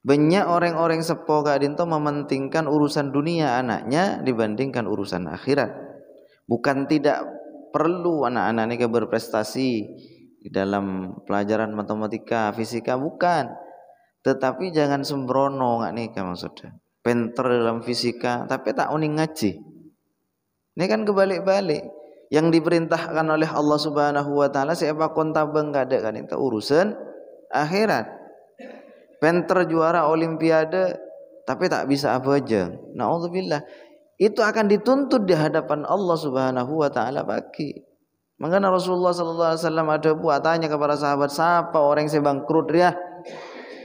Banyak orang-orang sepo kadin to mementingkan urusan dunia anaknya dibandingkan urusan akhirat. Bukan tidak perlu anak-anak ini berprestasi di dalam pelajaran matematika, fisika, bukan. Tetapi jangan sembrono nggak nih maksudnya. Pinter dalam fisika tapi tak uning ngaji. Ini kan kebalik-balik. Yang diperintahkan oleh Allah Subhanahu wa taala siapa konta bengkade kan itu urusan akhirat. Pinter juara olimpiade tapi tak bisa apa aja. Nauzubillah. Itu akan dituntut di hadapan Allah Subhanahu wa taala bagi. Makanya Rasulullah sallallahu alaihi wasallam ada buat tanya kepada sahabat, siapa orang yang bangkrut dia?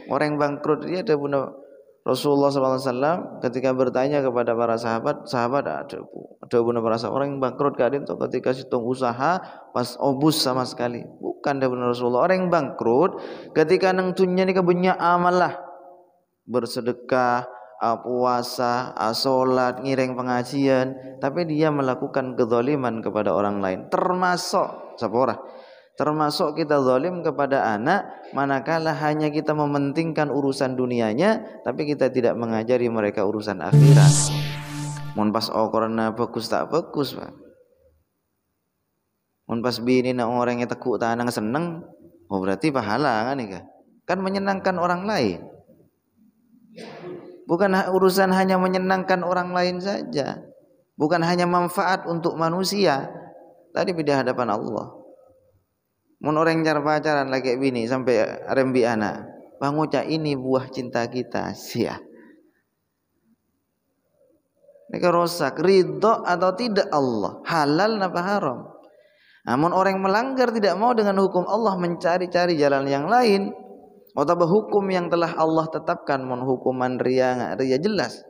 Orang bangkrut dia ada benar. Rasulullah sallallahu alaihi wasallam ketika bertanya kepada para sahabat ada benar para sahabat orang yang bangkrut kadin tuh ketika situng usaha pas obus sama sekali. Bukan ada benar Rasulullah. Orang yang bangkrut ketika nang tunya ni kebanyak amal lah. Bersedekah, puasa, salat, ngireng pengajian, tapi dia melakukan kezaliman kepada orang lain. Termasuk sapora. Termasuk kita zalim kepada anak manakala hanya kita mementingkan urusan dunianya tapi kita tidak mengajari mereka urusan akhirat. Mun pas korona fokus tak fokus, Pak. Mun pas bini na orangnya tekuk tanang seneng, oh berarti pahala kan nih kan menyenangkan orang lain. Bukan urusan hanya menyenangkan orang lain saja. Bukan hanya manfaat untuk manusia. Tadi di hadapan Allah. Mun orang cara pacaran lagi bini sampai rembi anak. Bang Uca ini buah cinta kita. Sia. Ini rusak. Ridho atau tidak Allah. Halal apa haram. Namun orang yang melanggar tidak mau dengan hukum Allah mencari-cari jalan yang lain. Atau hukum yang telah Allah tetapkan. Mun hukuman ria nggak ria jelas.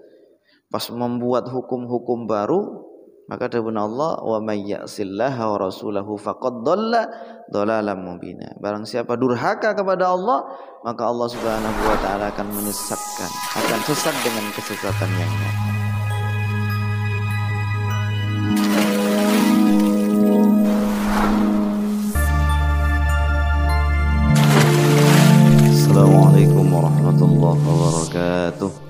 Pas membuat hukum-hukum baru. Maka dawuh Allah wa may ya'sillaha wa rasulahu faqad dhalla dhalalan mubina. Barang siapa durhaka kepada Allah, maka Allah Subhanahu wa taala akan menyesatkan, akan sesat dengan kesesatan yang nyata. Assalamualaikum warahmatullahi wabarakatuh.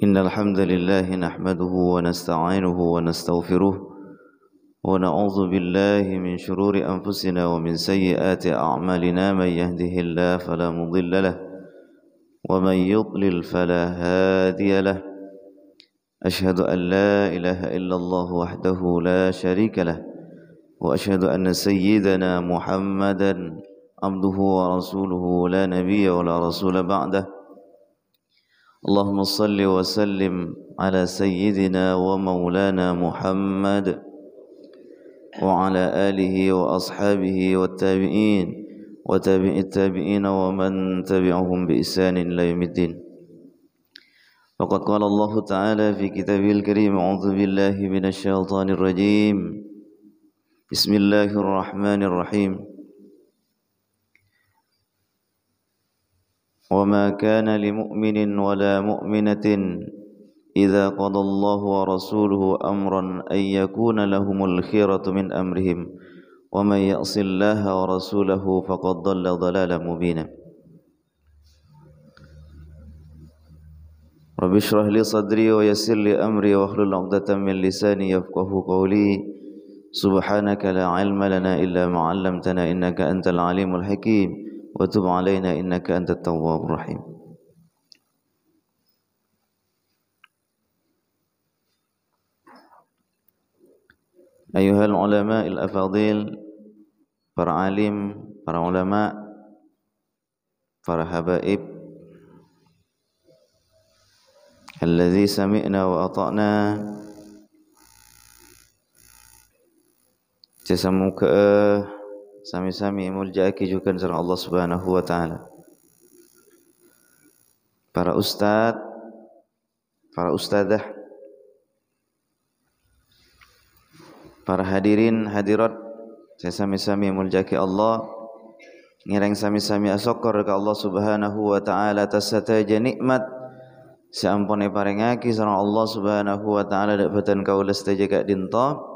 Innal hamdalillah nahmaduhu wa nasta'inuhu wa nastaghfiruh wa na'udzu billahi min shururi anfusina wa min sayyiati a'malina may yahdihillahu fala mudilla lahu wa may yudlil fala hadiya lahu. Ashhadu an la ilaha illallah wahdahu la syarika lahu wa ashhadu anna sayyidana Muhammadan abduhu wa rasuluhu la nabiyya wa la rasula ba'dahu. Allahumma salli wa sallim ala sayyidina wa maulana Muhammad wa ala alihi wa ashabihi wa tabi'in wa tabi'it tabi'in wa man tabi'ahum bi ihsanin ila yaumiddin. Faqad qala Allah Ta'ala fi kitabil karim a'udzu billahi minasy syaithanir rajim. Bismillahirrahmanirrahim. وما كان لمؤمن ولا مؤمنة إذا قضى الله ورسوله أمرا أن يكون لهم الخيرة من أمرهم ومن يعص الله ورسوله فقد ضل ضلالا مبينا. رب اشرح لي صدري ويسر لي أمري واحلل عقدة من لساني يفقهوا قولي سبحانك لا علم لنا إلا ما علمتنا إنك أنت العليم الحكيم وتب علينا إنك أنت التواب الرحيم. أيها العلماء الأفاضل, para alim, para ulama, para habaib, alladzi sami'na wa ata'na, semoga sami-sami muljaki juga sareng Allah Subhanahu wa taala. Para ustad, para ustadzah, para hadirin hadirat, sami-sami muljaki Allah, ngireng sami-sami asyukur ke Allah Subhanahu wa taala atas sataja nikmat Sampun parengake sareng Allah Subhanahu wa taala dak beten kaula sedaya kak dinto.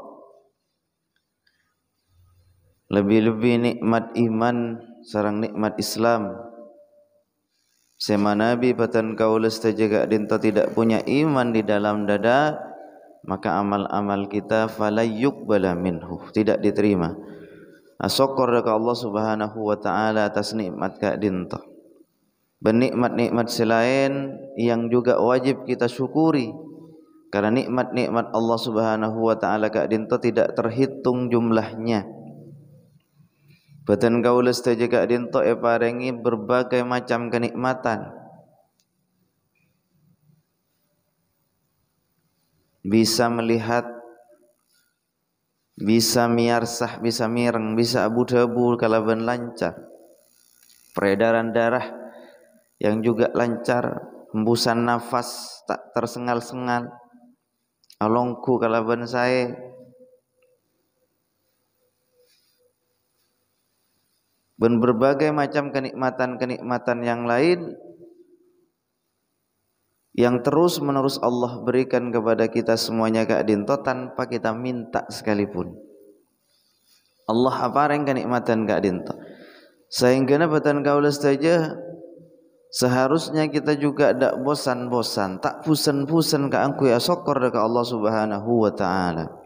Lebih-lebih nikmat iman sareng nikmat Islam. Sema Nabi beten kaula sedaya kak dinto tidak punya iman di dalam dada, maka amal-amal kita falayyuqbala minhu, tidak diterima. Asyukur kepada Allah Subhanahu wa taala atas nikmat kak dinto. Bernikmat-nikmat selain yang juga wajib kita syukuri. Karena nikmat-nikmat Allah Subhanahu wa taala kak dinto tidak terhitung jumlahnya. Beten kaula sedaya kak dinto paringi berbagai macam kenikmatan. Bisa melihat, bisa miarsah, bisa mireng, bisa abu-abu kalaban lancar. Peredaran darah yang juga lancar, hembusan nafas tak tersengal-sengal. Alongku kalaban saya. Dan berbagai macam kenikmatan-kenikmatan yang lain yang terus menerus Allah berikan kepada kita semuanya kak dinto tanpa kita minta sekalipun. Allah apareng kenikmatan kak dinto. Sehingga beten kaula saja seharusnya kita juga tak bosan-bosan, tak pusen-pusen ka angku ya syukur ka Allah Subhanahu wa taala.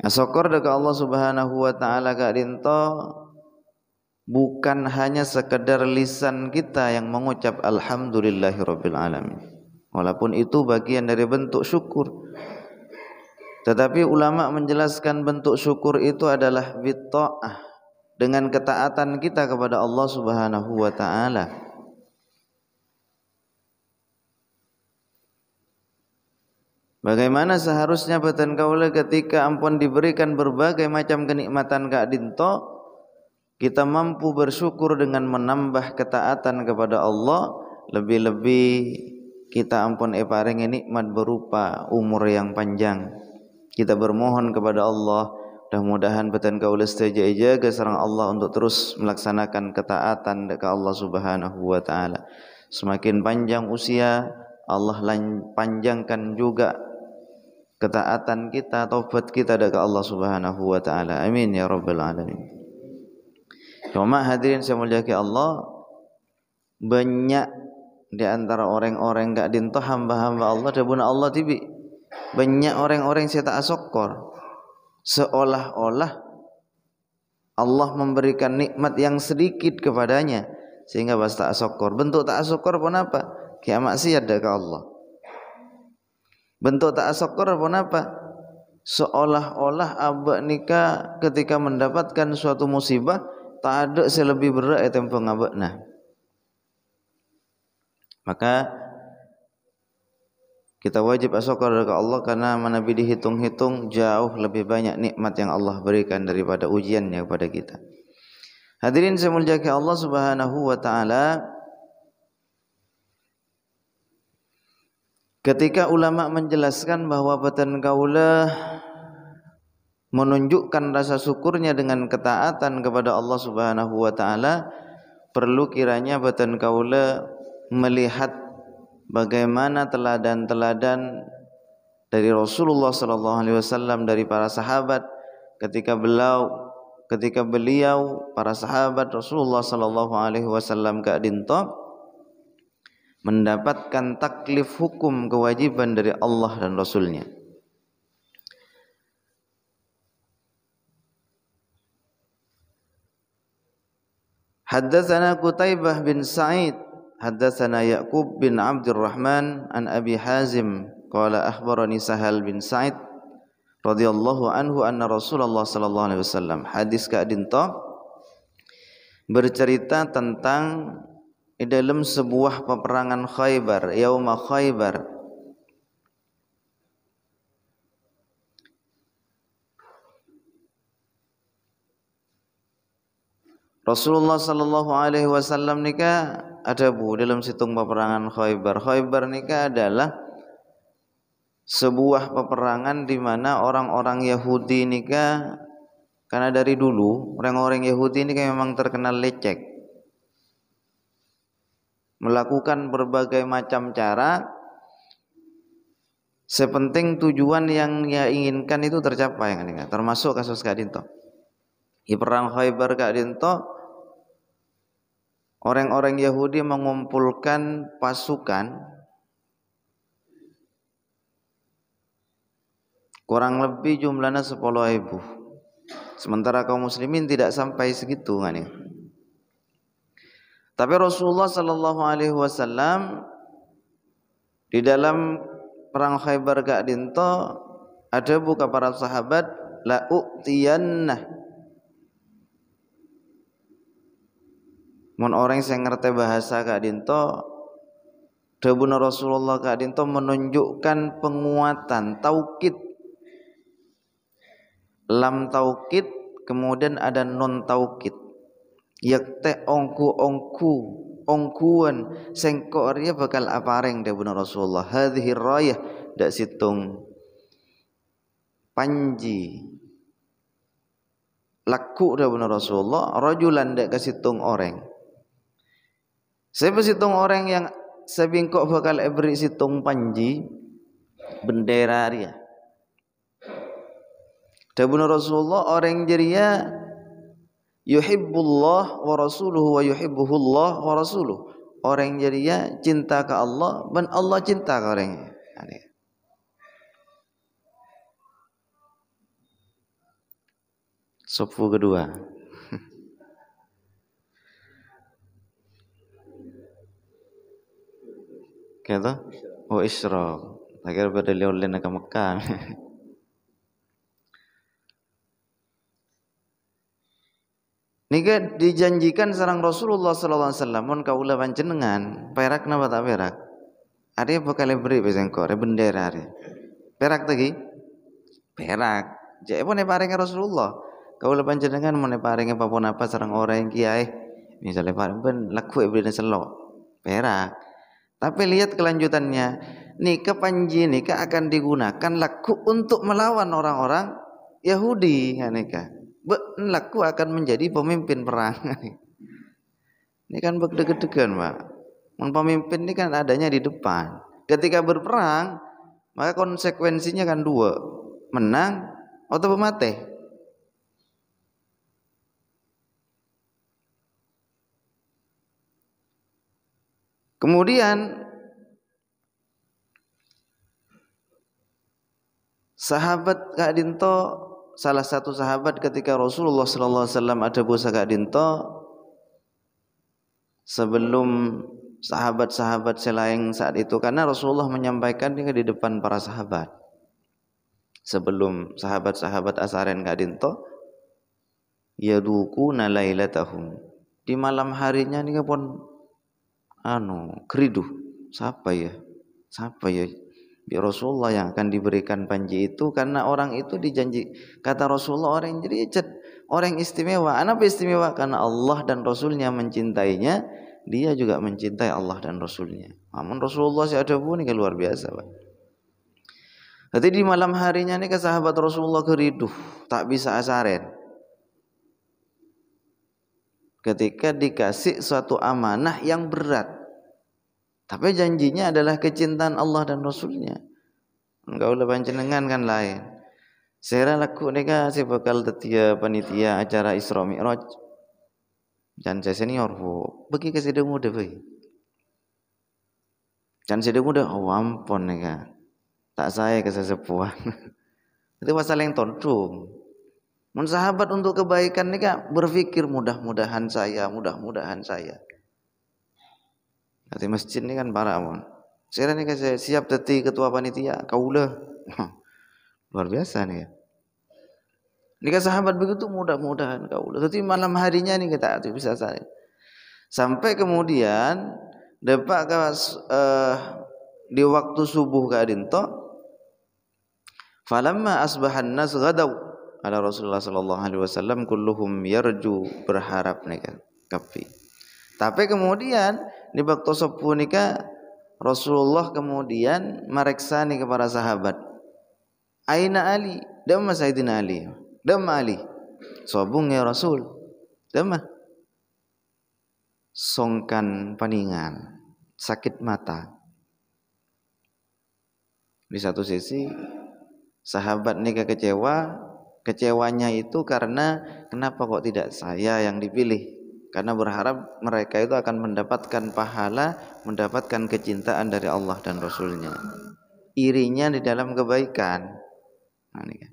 Syukur ka Allah Subhanahu wa taala kak dinto bukan hanya sekedar lisan kita yang mengucap alhamdulillahirabbil alamin. Walaupun itu bagian dari bentuk syukur. Tetapi ulama menjelaskan bentuk syukur itu adalah bitta'ah, dengan ketaatan kita kepada Allah Subhanahu wa taala. Bagaimana seharusnya beten kaula ketika ampun diberikan berbagai macam kenikmatan kak dinto, kita mampu bersyukur dengan menambah ketaatan kepada Allah, lebih-lebih kita ampun paringi nikmat berupa umur yang panjang. Kita bermohon kepada Allah, mudah-mudahan beten kaula sedaya jaga sareng Allah untuk terus melaksanakan ketaatan kepada Allah Subhanahu wa taala. Semakin panjang usia, Allah panjangkan juga ketaatan kita, taubat kita kepada Allah Subhanahu wa taala. Amin ya rabbal alamin. Cuma hadirin saya muliakan Allah, banyak di antara orang-orang gak dinto hamba-hamba Allah dabuna Allah tibi. Banyak orang-orang saya tak syukur. Seolah-olah Allah memberikan nikmat yang sedikit kepadanya sehingga bas tak syukur. Bentuk tak syukur pun apa? Kayak maksiat ke Allah. Bentuk tak syukur pun apa? Seolah-olah abak nikah ketika mendapatkan suatu musibah tak ada selebih berat tempo ngabakna. Maka kita wajib syukur kepada Allah karena Nabi dihitung-hitung jauh lebih banyak nikmat yang Allah berikan daripada ujiannya kepada kita. Hadirin saya muliakan Allah Subhanahu wa taala. Ketika ulama menjelaskan bahwa beten kaula menunjukkan rasa syukurnya dengan ketaatan kepada Allah Subhanahu wa taala, perlu kiranya beten kaula melihat bagaimana teladan-teladan dari Rasulullah sallallahu alaihi wasallam, dari para sahabat ketika beliau para sahabat Rasulullah sallallahu alaihi wasallam kak dinto mendapatkan taklif hukum kewajiban dari Allah dan Rasulnya. Haddatsana Qutaibah bin Sa'id, haddatsana Ya'qub bin Abdurrahman an Abi Hazim qala akhbarani Sahal bin Sa'id radhiyallahu anhu anna Rasulullah sallallahu alaihi wasallam. Hadis kak dinto bercerita tentang di dalam sebuah peperangan Khaybar, Yauma Khaybar. Rasulullah sallallahu alaihi wasallam nikah ada dalam situng peperangan Khaybar. Khaybar nikah adalah sebuah peperangan di mana orang-orang Yahudi nikah, karena dari dulu orang-orang Yahudi ini memang terkenal lecek. melakukan berbagai macam cara, sepenting tujuan yang ia inginkan itu tercapai. Termasuk kasus Kak Dinto. Di perang Khaybar Kak Dinto, orang-orang Yahudi mengumpulkan pasukan kurang lebih jumlahnya 10.000. Sementara kaum muslimin tidak sampai segitu kan ya. Tapi Rasulullah sallallahu alaihi wasallam di dalam perang Khaybar Kak Dinto ada buka para sahabat, la u'tiyannah. Mun orang yang ngerti bahasa Kak Dinto, dawuh Rasulullah Kak Dinto menunjukkan penguatan taukid. Lam taukid kemudian ada non taukid. Yakte ongkuan sengkok dia bakal apareng dawuh Rasulullah. Hadhihi rayah dak situng panji. Laku dawuh Rasulullah rajulan dak kasitung orang. Saya bersitung orang yang sebingkok bakal beri situng panji bendera dia. Dawuh Rasulullah orang jeria yuhibbullah wa rasuluhu wa yuhibbuhullah wa rasuluhu. Orang jeria cinta ke Allah dan Allah cinta ke orangnya. Sofu kedua. Kata, oh Isra, agar pada lihat ke Mekah. Nika dijanjikan sareng Rasulullah sallallahu alaihi wasallam mun kaula panjenengan perak napa tak perak? Are bakal beri besengkor bendera are. Perak tadi? Perak. Jadi pun paringe Rasulullah. Kaula panjenengan mun paringe apa sareng orang kiai. Misalnya paring ben laku beri selok. Perak. Tapi lihat kelanjutannya, nikah panji nikah akan digunakan laku untuk melawan orang-orang Yahudi. Nikah, laku akan menjadi pemimpin perang. Ini kan deg-degan, Pak. Pemimpin ini kan adanya di depan. Ketika berperang, maka konsekuensinya kan dua, menang atau mati. Kemudian sahabat Kak Dinto, salah satu sahabat ketika Rasulullah sallallahu alaihi wasallam ada busa Kak Dinto, sebelum sahabat-sahabat selain saat itu, karena Rasulullah menyampaikan ini di depan para sahabat. Sebelum sahabat-sahabat asaren Kak Dinto, yadukuna lailatahum. Di malam harinya ini pun keriduh. Siapa ya bi Rasulullah yang akan diberikan panji itu, karena orang itu dijanji, kata Rasulullah orang jadi orang istimewa. Kenapa istimewa? Karena Allah dan Rasulnya mencintainya, dia juga mencintai Allah dan Rasulnya. Namun Rasulullah si ada pun ini luar biasa, Pak. Jadi di malam harinya nih ke sahabat Rasulullah keriduh, tak bisa asaren. Ketika dikasih suatu amanah yang berat, tapi janjinya adalah kecintaan Allah dan Rasulnya. Engkau lah panjenengan kan lain. Saya laku nika si bakal tetia panitia acara Isra Mi'raj. Jan saya senior bu, bagi kesida muda bagi. Jan sida muda, ampun nika. Tak saya kesesepuan. Itu pasal yang tondong. Mun sahabat untuk kebaikan nika berpikir mudah-mudahan saya. Nanti masjid ini kan parah mon. Saya nih saya siap teti ketua panitia, kaulah. Luar biasa nih ya. Nika sahabat begitu mudah-mudahan kaulah. Tapi malam harinya nih kita bisa saya. Sampai kemudian dapat di waktu subuh Kak Dinto, falamma asbahan nas ghadaw ala Rasulullah sallallahu alaihi wasallam kulluhum yarju, berharap nika kapi. Tapi kemudian di waktu sepuh nika Rasulullah kemudian mereksa nih kepada sahabat. Aina Ali? Damma Sayyidina Ali. Damma Ali. Sobung ya Rasul. Damma. Songkan paningan. sakit mata. Di satu sisi sahabat ini kecewanya itu karena kenapa kok tidak saya yang dipilih? Karena berharap mereka itu akan mendapatkan pahala, mendapatkan kecintaan dari Allah dan Rasulnya. Irinya di dalam kebaikan. Nah, ini kan.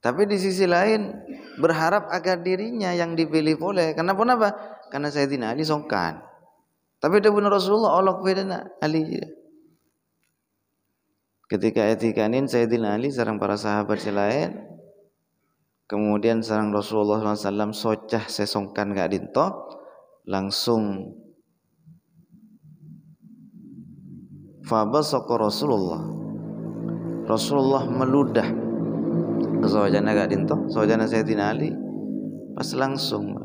Tapi di sisi lain berharap agar dirinya yang dipilih boleh. Kenapa? Karena Sayyidina Ali songkan. Tapi dia benar Rasulullah Allah bedana Ali. Ketika etikanin Sayyidina Ali sareng para sahabat lain, kemudian sareng Rasulullah SAW socah sesongkan gak dinto, langsung fabasaka Rasulullah meludah ke sojana gak dinto, sojana Sayyidina Ali pas langsung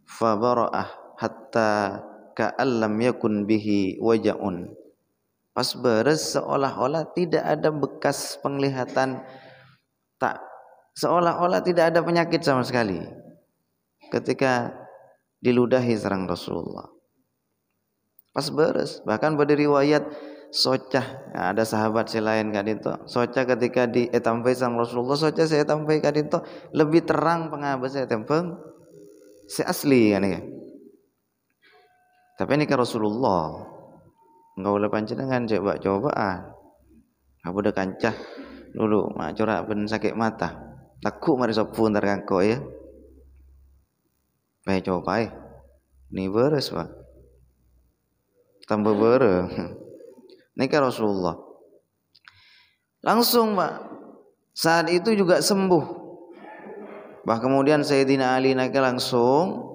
fabara'ah hatta ka'allam yakun bihi waja'un. Pas beres seolah-olah tidak ada bekas penglihatan, tak seolah-olah tidak ada penyakit sama sekali ketika diludahi sareng Rasulullah. Pas beres, bahkan pada riwayat socah, nah, ada sahabat selain kadito socah ketika ditampai sang Rasulullah, socah saya tampai kadito lebih terang pengabas saya tempeng si asli kan ya. Tapi ini ke Rasulullah enggak boleh panjenengan coba-cobaan. Aku udah kancah dulu mak corak ben sakit mata. Takut mari sopun terkangko ya. Baik coba ini beres Pak. Tambah bere. Ini ke Rasulullah. Langsung Pak. Saat itu juga sembuh. Bah kemudian Sayyidina Ali naik langsung.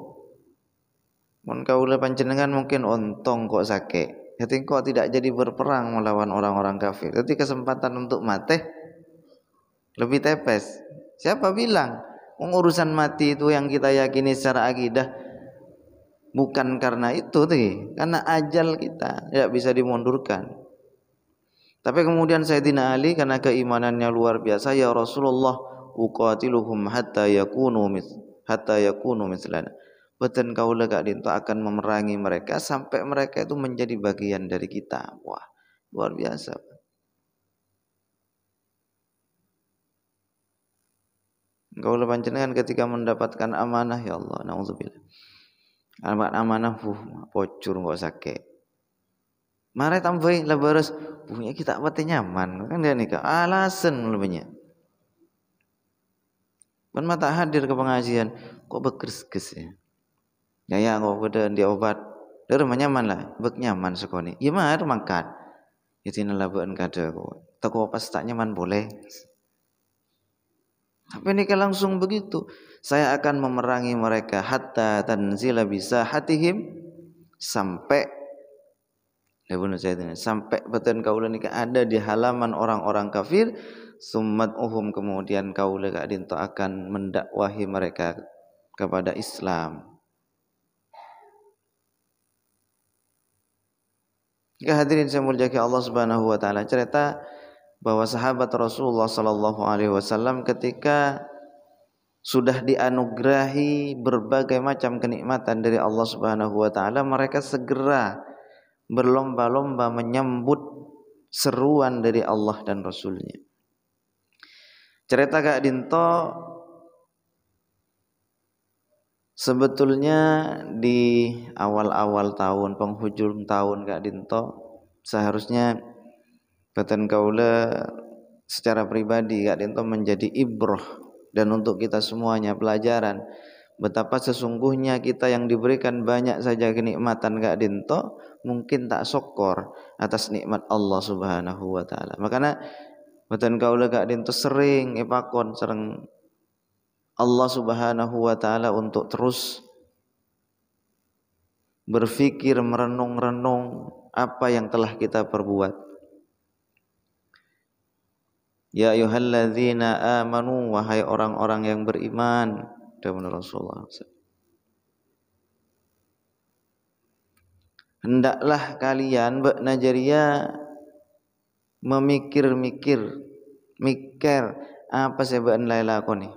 Mun kaula panjenengan mungkin ontong kok sakit. Jadi kok tidak jadi berperang melawan orang-orang kafir. Jadi kesempatan untuk mati lebih tepes. Siapa bilang urusan mati itu yang kita yakini secara akidah bukan karena itu karena ajal kita tidak bisa dimundurkan. Tapi kemudian Sayyidina Ali karena keimanannya luar biasa, ya Rasulullah uqatiluhum hatta yakunu mislana. Betul kaula gak dinto akan memerangi mereka sampai mereka itu menjadi bagian dari kita. Wah, luar biasa. Kaula panjenengan ketika mendapatkan amanah, ya Allah, naudzubillah. Amanah pocur kok sakit. Mare tambahin lebares punya kita pati nyaman kan dia nikah alasan lebihnya. Pan mata hadir ke pengajian kok bekeres-kes ya. Ya kok udah dia obat. Dia nyaman lah, bek nyaman sekoni. Ya mah makan. Itina labuan kada kok. Toko pas tak nyaman boleh. Tapi ini langsung begitu. Saya akan memerangi mereka hatta tanzila bisa hatihim sampai betul kaula nikah ada di halaman orang-orang kafir. Summat kemudian kaula gak dinto akan mendakwahi mereka kepada Islam. Jika hadirin saya muliakan Allah Subhanahu wa taala, cerita bahwa sahabat Rasulullah sallallahu alaihi wasallam ketika sudah dianugerahi berbagai macam kenikmatan dari Allah Subhanahu wa taala, mereka segera berlomba-lomba menyambut seruan dari Allah dan Rasulnya. Cerita Kak Dinto sebetulnya di awal-awal tahun, penghujung tahun Kak Dinto, seharusnya beten kaula secara pribadi Kak Dinto menjadi ibrah dan untuk kita semuanya pelajaran betapa sesungguhnya kita yang diberikan banyak saja kenikmatan Kak Dinto mungkin tak syukur atas nikmat Allah Subhanahu wa taala. Makanya beten kaula Kak Dinto sering epakon sareng Allah Subhanahu wa taala untuk terus berfikir, merenung-renung apa yang telah kita perbuat. Ya ayyuhalladzina amanu, wahai orang-orang yang beriman, dawuh Rasulullah. Hendaklah kalian Najaria mikir apa sebab lakoni.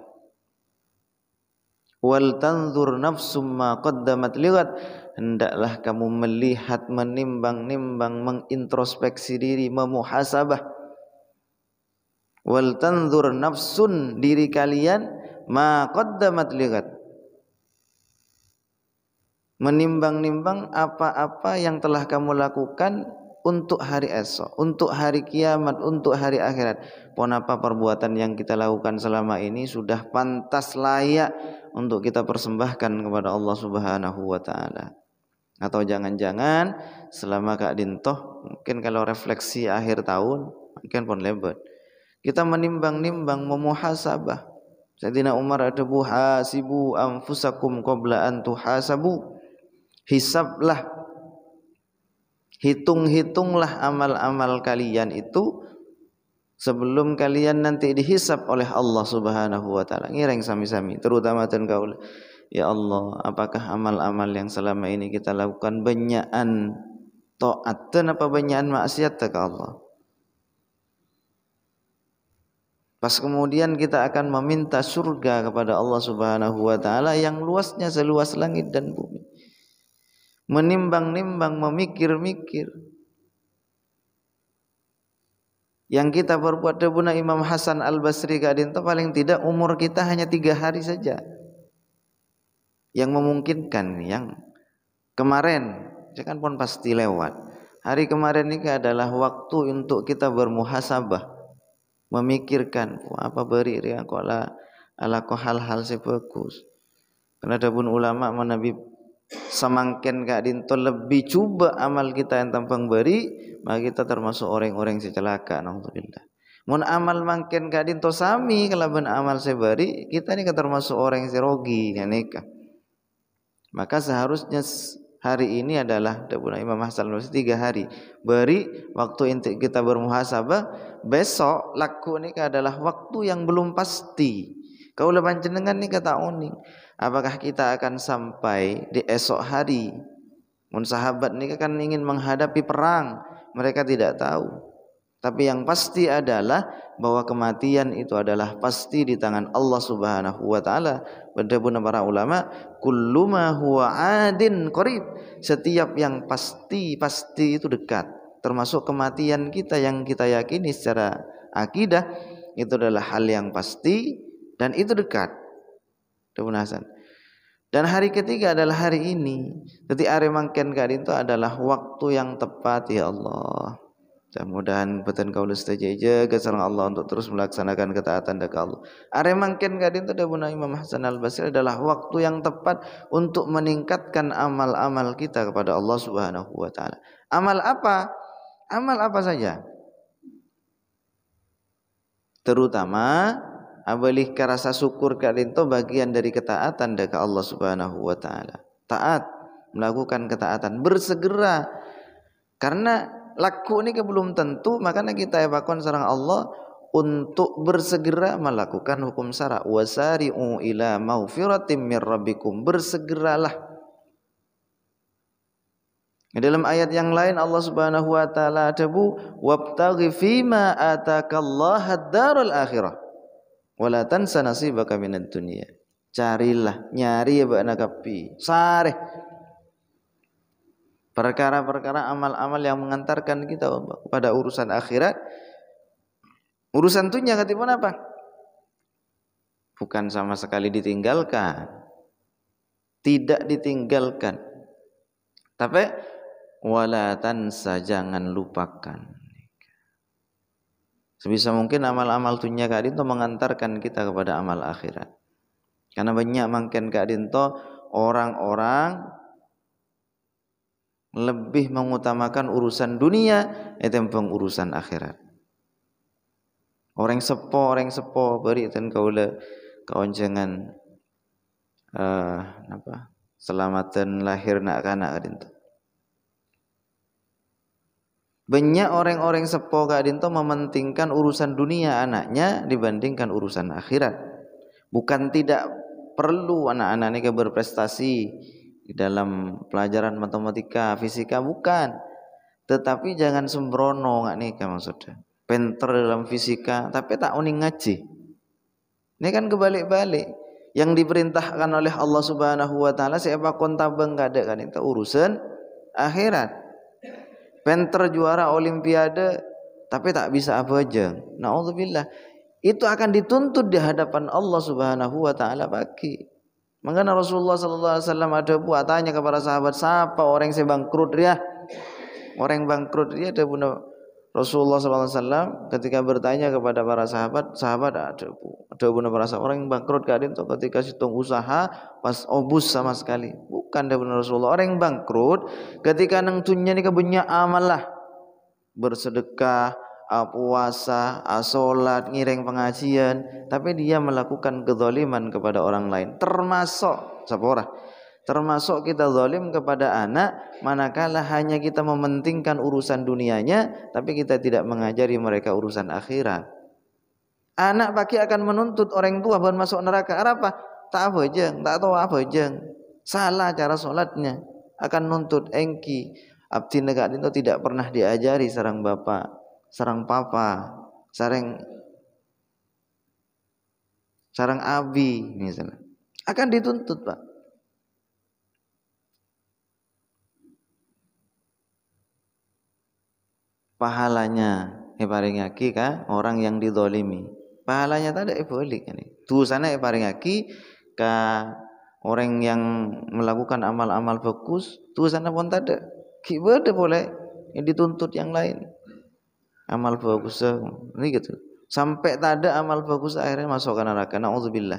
Wal tanzur nafsum ma qaddamat ligat, hendaklah kamu melihat, menimbang-nimbang, mengintrospeksi diri, memuhasabah. Wal tanzur nafsun, diri kalian, ma qaddamat ligat, menimbang-nimbang apa-apa yang telah kamu lakukan untuk hari esok, untuk hari kiamat, untuk hari akhirat. Pon apa perbuatan yang kita lakukan selama ini sudah pantas layak untuk kita persembahkan kepada Allah Subhanahu wa taala. Atau jangan-jangan selama Kak Dintoh, mungkin kalau refleksi akhir tahun mungkin pun lebat, kita menimbang-nimbang, memuhasabah. Sayyidina Umar ada hasibu anfusakum qabla an tuhasabu. Hisablah, hitung-hitunglah amal-amal kalian itu sebelum kalian nanti dihisab oleh Allah Subhanahu wa taala. Ngireng sami-sami, terutama ten kaula. Ya Allah, apakah amal-amal yang selama ini kita lakukan banyakan taat dan apa banyakan maksiat ke Allah? Pas kemudian kita akan meminta surga kepada Allah Subhanahu wa taala yang luasnya seluas langit dan bumi. Menimbang-nimbang, memikir-mikir. Yang kita berbuat debuna Imam Hasan Al-Basri kadin itu paling tidak umur kita hanya 3 hari saja. Yang memungkinkan, yang kemarin, kan pun pasti lewat. Hari kemarin ini adalah waktu untuk kita bermuhasabah, memikirkan apa beri dia kola ala ko hal-hal sebagus. Karena ada pun ulama menabi samangken Kak Dinto lebih coba amal kita yang tampang beri, maka kita termasuk orang-orang yang celaka. Alhamdulillah. Mun amal mangken Kak Dinto sami kalaban amal sebari, kita ini termasuk orang yang serogi neka. Maka seharusnya hari ini adalah Dabuna Imam Hasan Al-Basri 3 hari beri waktu untuk kita bermuhasabah. Besok laku ini adalah waktu yang belum pasti. Kau leban jenengan ni kata uning, apakah kita akan sampai di esok hari? Mun sahabat ni kan ingin menghadapi perang, mereka tidak tahu. Tapi yang pasti adalah bahwa kematian itu adalah pasti di tangan Allah Subhanahu wa taala. Berdebuna para ulama, kullu ma huwa adin qarib. Setiap yang pasti itu dekat. Termasuk kematian kita yang kita yakini secara akidah itu adalah hal yang pasti dan itu dekat. Debuna Hasan. Dan hari ketiga adalah hari ini. Jadi are mangken kadin itu adalah waktu yang tepat ya Allah. Mudah-mudahan beten kaula setuju ke sareng Allah untuk terus melaksanakan ketaatan kepada Allah. Are mangken kadin tu Dabuna Imam Hasan Al-Basri adalah waktu yang tepat untuk meningkatkan amal-amal kita kepada Allah Subhanahu wa taala. Amal apa? Amal apa saja? Terutama abalih ka rasa syukur kadin tu bagian dari ketaatan kepada Allah Subhanahu wa taala. Taat, melakukan ketaatan, bersegera karena laku ini belum tentu, makanya kita ebakon sareng Allah untuk bersegera melakukan hukum syara. Wasari'u ila maghfiratin mir rabbikum, bersegeralah. Dalam ayat yang lain Allah Subhanahu wa taala adabu wabtaghi fima atakallaha ad-darul akhirah wala tansa nasibaka minad dunya. Carilah, nyari ya bak nakapi sareh perkara-perkara amal-amal yang mengantarkan kita kepada urusan akhirat. Urusan dunia katipun apa? Bukan sama sekali ditinggalkan, tidak ditinggalkan, tapi wala tansa, jangan lupakan. Sebisa mungkin amal-amal dunia kadin itu mengantarkan kita kepada amal akhirat. Karena banyak mangken kadin itu orang-orang lebih mengutamakan urusan dunia etimbang urusan akhirat. Orang sepo beri ten kaula kawan jangan selamatan lahir nak kana kadin tu. Banyak orang-orang sepo kadin tu mementingkan urusan dunia anaknya dibandingkan urusan akhirat. Bukan tidak perlu anak-anak ini berprestasi di dalam pelajaran matematika, fisika, bukan. Tetapi jangan sembrono nggak nih maksudnya. Pinter dalam fisika, tapi tak uning ngaji. Ini kan kebalik-balik. yang diperintahkan oleh Allah Subhanahu wa taala siapa konta bengkade kan itu urusan akhirat. Penter juara olimpiade tapi tak bisa apa aja. Nauzubillah. Itu akan dituntut di hadapan Allah Subhanahu wa taala bagi. Makanya Rasulullah sallallahu alaihi wasallam ada buat tanya kepada sahabat, siapa orang yang bangkrut dia? Orang bangkrut dia ada punya Rasulullah sallallahu alaihi wasallam ketika bertanya kepada para sahabat, sahabat ada punya merasa orang yang bangkrut kadin itu ketika situng usaha pas obus sama sekali. Bukan dia benar Rasulullah. Orang yang bangkrut ketika nang tunya ni kebanyak amal lah. Bersedekah, puasa, salat, ngiring pengajian, tapi dia melakukan kezaliman kepada orang lain. Termasuk sapora. Termasuk kita zalim kepada anak manakala hanya kita mementingkan urusan dunianya tapi kita tidak mengajari mereka urusan akhirat. Anak pasti akan menuntut orang tua buat masuk neraka. Apa? Tak apa jeng, tak tahu apa jeng. Salah cara solatnya. Akan nuntut engki. Abdi negak itu tidak pernah diajari sarang bapak, sarang papa, sarang abi misalnya. Akan dituntut, Pak. Pahalanya paringaki ka orang yang dizalimi. Pahalanya tak ada balik ini. Dosanya paringaki ka orang yang melakukan amal-amal bagus, dosanya pun tak ada. Kibat boleh yang dituntut yang lain. Amal bagus ini gitu. Sampai tak ada amal bagus akhirnya masuk ke neraka. Nauzubillah.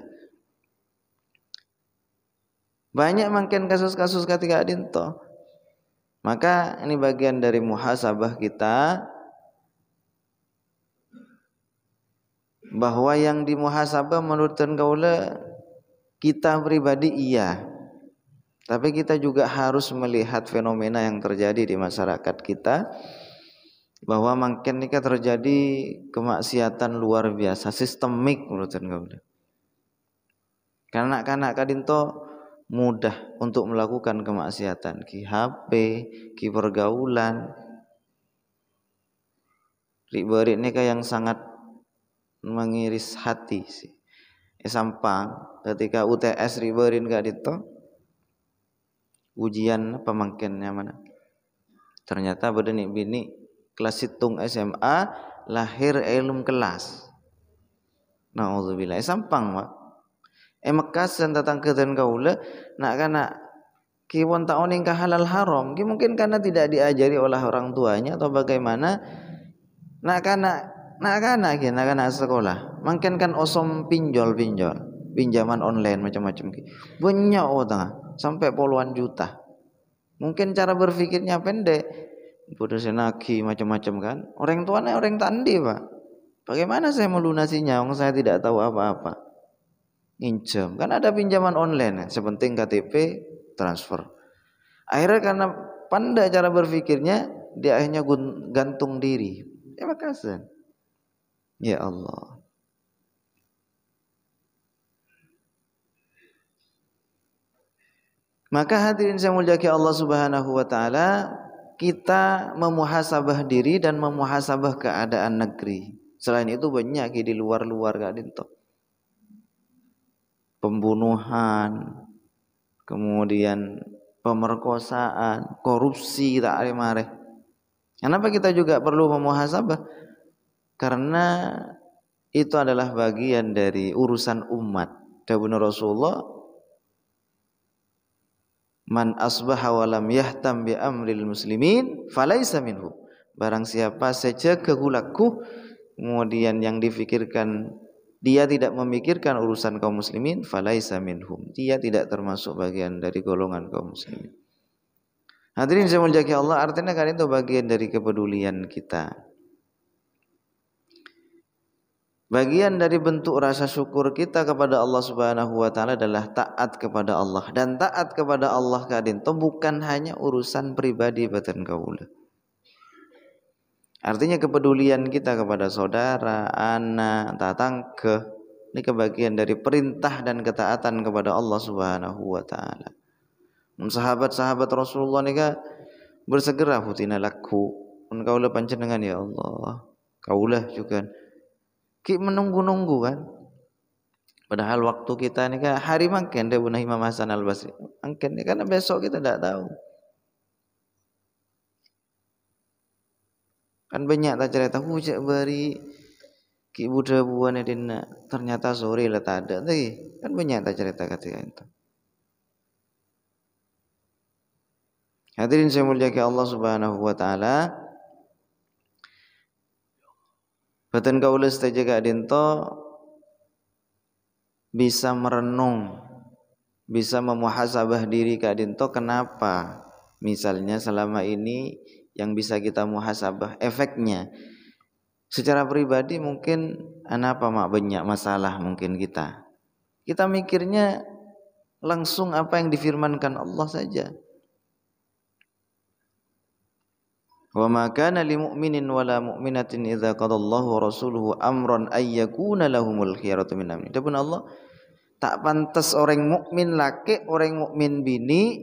Banyak makin kasus-kasus ketika adinto. Maka ini bagian dari muhasabah kita bahwa yang dimuhasabah menurut kaula kita pribadi iya. Tapi kita juga harus melihat fenomena yang terjadi di masyarakat kita bahwa makin ini terjadi kemaksiatan luar biasa sistemik menurut kaula. Karena kanak kadinto mudah untuk melakukan kemaksiatan ki HP, ki pergaulan. Riberit ini yang sangat mengiris hati sih. Sampang ketika UTS riberin gak dito ujian pemangkinnya mana? Ternyata bedenik bini kelas hitung SMA lahir ilmu kelas. Nauzubillah sampang Pak. Mekasan datang ke dan kaula nak kana kiwon taon yang halal haram mungkin karena tidak diajari oleh orang tuanya atau bagaimana nak kana sekolah mungkin kan osom pinjaman online macam-macam banyak orang sampai puluhan juta mungkin cara berpikirnya pendek bodoh senaki macam-macam kan orang tuanya orang tandi Pak bagaimana saya melunasinya saya tidak tahu apa-apa pinjam kan ada pinjaman online sepenting KTP transfer akhirnya karena pandai cara berpikirnya dia akhirnya gantung diri makasih ya Allah maka hadirin saya muliakan Allah Subhanahu wa taala kita memuhasabah diri dan memuhasabah keadaan negeri selain itu banyak di luar-luar gak dinto pembunuhan, kemudian pemerkosaan, korupsi tak ada. Kenapa kita juga perlu memuhasabah? Karena itu adalah bagian dari urusan umat. Dawuh Rasulullah, "Man asbaha wa lam yahtam bi amril muslimin falaisa minhu." Barang siapa saja kehulaku kemudian yang difikirkan dia tidak memikirkan urusan kaum muslimin falaisa minhum dia tidak termasuk bagian dari golongan kaum muslimin. Hadirin saya muliakan Allah artinya kan itu bagian dari kepedulian kita. Bagian dari bentuk rasa syukur kita kepada Allah Subhanahu wa taala adalah taat kepada Allah dan taat kepada Allah kadin itu bukan hanya urusan pribadi batin kaula. Artinya kepedulian kita kepada saudara, anak, tetangga ini kebagian dari perintah dan ketaatan kepada Allah Subhanahu wa taala. Sahabat-sahabat Rasulullah nika bersegera hutina laku. Mun kaula panjenengan ya Allah. Kaulah juga ki menunggu-nunggu kan. Padahal waktu kita ini kan hari mangken deh Bunah Imam Hasan Al Basri. Mangken karena besok kita tidak tahu. Kan banyak tak cerita hujak bari ki budak buan edina ternyata sore lah tak ada tadi. Kan banyak tak cerita ketika itu. Hadirin saya muliakan Allah Subhanahu wa taala. Batan kaula setajaga dinto bisa merenung, bisa memuhasabah diri Kak Dinto kenapa misalnya selama ini yang bisa kita muhasabah efeknya secara pribadi mungkin apa mak banyak masalah mungkin kita mikirnya langsung apa yang difirmankan Allah saja. Wa ma kana lil mu'minin wala mu'minatin idza qadallahu wa rasuluhu amran ay yakuna lahumul khiyaratu min amri. Adapun Allah tak pantas orang mukmin laki, orang mukmin bini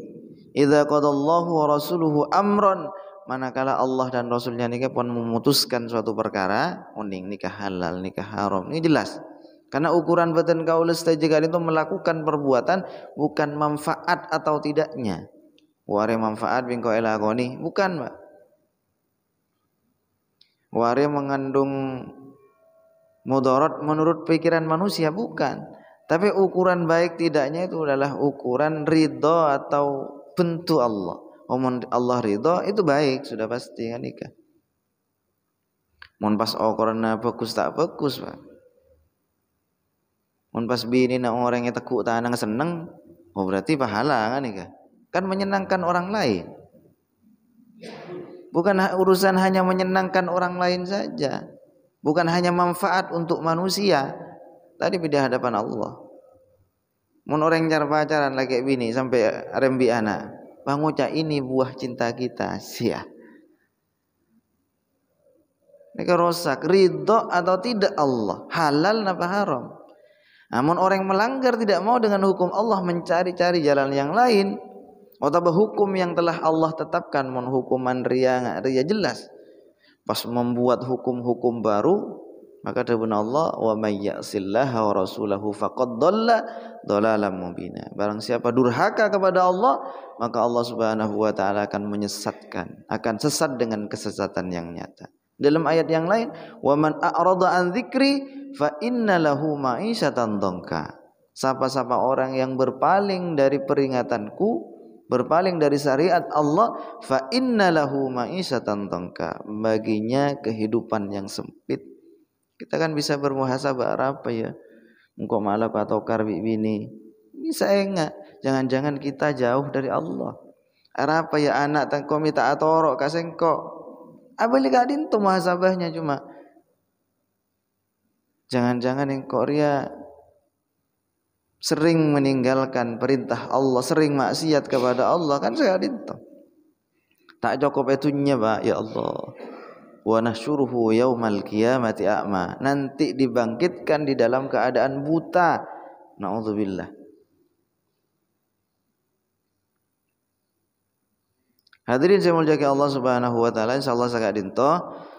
idza qadallahu wa rasuluhu amran manakala Allah dan Rasulnya nikah pun memutuskan suatu perkara, uning nikah halal, nikah haram. Ini jelas. Karena ukuran batan kaula setajaga itu melakukan perbuatan bukan manfaat atau tidaknya. Ware manfaat bingko elakoni, bukan, Pak. Ware mengandung mudarat menurut pikiran manusia, bukan. Tapi ukuran baik tidaknya itu adalah ukuran ridha atau bentuk Allah. Omong Allah ridha itu baik sudah pasti kan nikah. Mun pas ukuranna bagus tak bagus, Pak. Mun pas bini nak orang yang tekuk tanang seneng, oh berarti pahala kan nikah. Kan menyenangkan orang lain. Bukan urusan hanya menyenangkan orang lain saja. Bukan hanya manfaat untuk manusia. Tadi di hadapan Allah. Mun orang cara pacaran lagi bini sampai rembi anak. Bang Uca ini buah cinta kita, sia. Mereka rosak, ridho atau tidak Allah, halal apa haram. Namun orang melanggar tidak mau dengan hukum Allah mencari-cari jalan yang lain. Atau hukum yang telah Allah tetapkan, mun hukuman ria jelas. Pas membuat hukum-hukum baru, maka dawuh Allah wa may ya'sillaha wa rasulahu faqad dhalla dhalalan mubina. Barang siapa durhaka kepada Allah, maka Allah Subhanahu wa taala akan menyesatkan, akan sesat dengan kesesatan yang nyata. Dalam ayat yang lain, wa man a'rada an dzikri fa inna lahu ma'isyatan dhanka. Siapa-siapa orang yang berpaling dari peringatanku, berpaling dari syariat Allah, fa inna lahu ma'isyatan dhanka. Baginya kehidupan yang sempit. Kita kan bisa bermuhasabah apa ya? Engkau malah atau karbi bini. Bisa enggak? Jangan-jangan kita jauh dari Allah. Apa ya anak tangko minta atorok kasengko. Abali kadin tuh muhasabahnya cuma. Jangan-jangan engkau ria sering meninggalkan perintah Allah, sering maksiat kepada Allah kan sekadin tuh. Tak cukup itunya, Pak, ya Allah. Wa nahsyuruhu yaumal qiyamati a'ma. Nanti dibangkitkan di dalam keadaan buta. Nauzubillah. Hadirin saya muliakan Allah Subhanahu wa taala, insyaallah sakadinto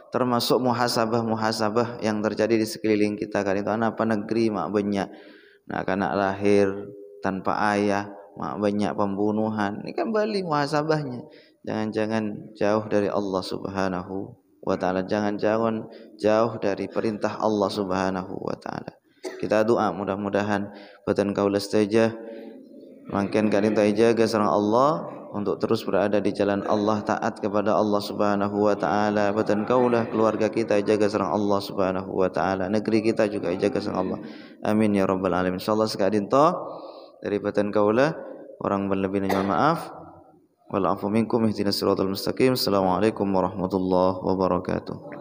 termasuk muhasabah-muhasabah yang terjadi di sekeliling kita kan itu apa negeri mak banyak nak anak lahir tanpa ayah, mak banyak pembunuhan. Ini kan balik muhasabahnya. Jangan-jangan jauh dari Allah Subhanahu wa ta'ala, jangan-jangan jauh dari perintah Allah Subhanahu wa ta'ala. Kita doa mudah-mudahan batan kaula stajah mangken kadinta jaga sareng Allah untuk terus berada di jalan Allah, taat kepada Allah Subhanahu wa ta'ala. Batan kaula keluarga kita jaga sareng Allah Subhanahu wa ta'ala, negeri kita juga jaga sareng Allah. Amin ya rabbal alamin. Insyaallah sekadinta dari batan kaula orang berlebih mohon maaf. Wal afu minkum ihdinas siratal mustaqim. Assalamualaikum warahmatullahi wabarakatuh.